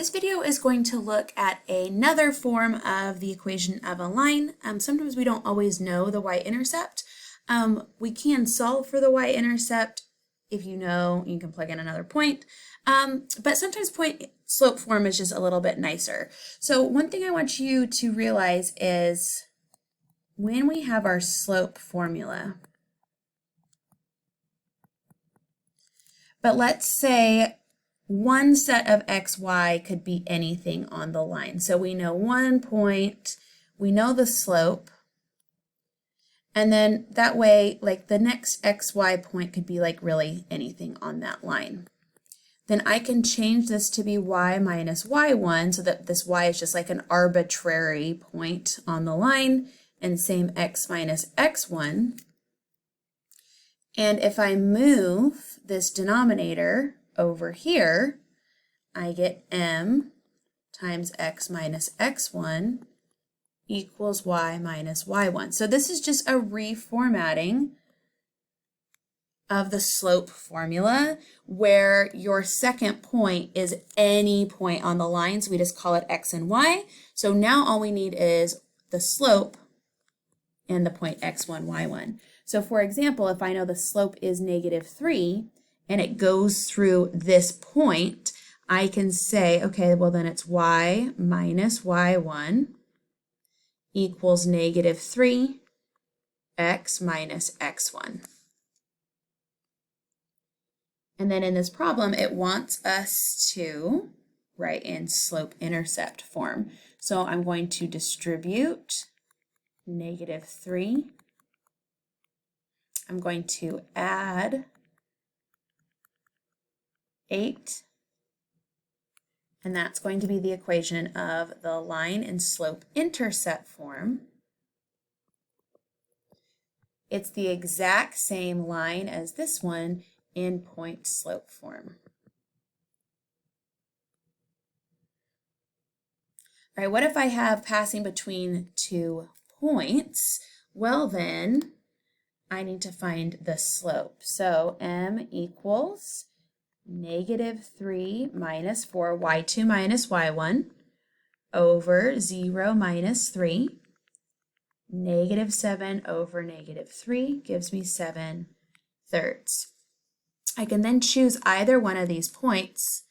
This video is going to look at another form of the equation of a line. Sometimes we don't always know the y-intercept. We can solve for the y-intercept. If you know, you can plug in another point. But sometimes point slope form is just a little bit nicer. So one thing I want you to realize is when we have our slope formula, but let's say one set of x, y could be anything on the line. So we know one point, we know the slope, and then that way, like the next x, y point could be like really anything on that line. Then I can change this to be y minus y1 so that this y is just like an arbitrary point on the line, and same x minus x1. And if I move this denominator over here, I get m times x minus x1 equals y minus y1. So this is just a reformatting of the slope formula where your second point is any point on the line. So we just call it x and y. So now all we need is the slope and the point x1, y1. So for example, if I know the slope is -3 and it goes through this point, I can say, okay, well then it's y minus y1 equals -3 x minus x1. And then in this problem, it wants us to write in slope-intercept form. So I'm going to distribute -3. I'm going to add 8. And that's going to be the equation of the line in slope-intercept form. It's the exact same line as this one in point-slope form. All right, what if I have passing between 2 points? Well then, I need to find the slope. So m equals -3 minus 4, y2 minus y1, over 0 minus 3. -7 over -3 gives me 7/3. I can then choose either one of these points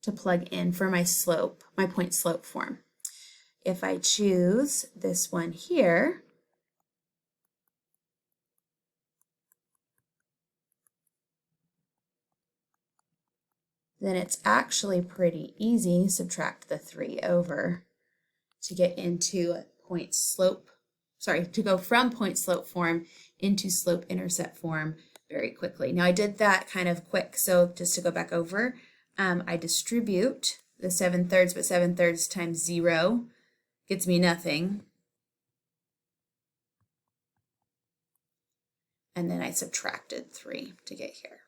to plug in for my slope, my point slope form. If I choose this one here, then it's actually pretty easy. Subtract the 3 over to get into point slope, to go from point slope form into slope intercept form very quickly. Now I did that kind of quick, so just to go back over, I distribute the 7/3, but 7/3 times 0 gets me nothing. And then I subtracted 3 to get here.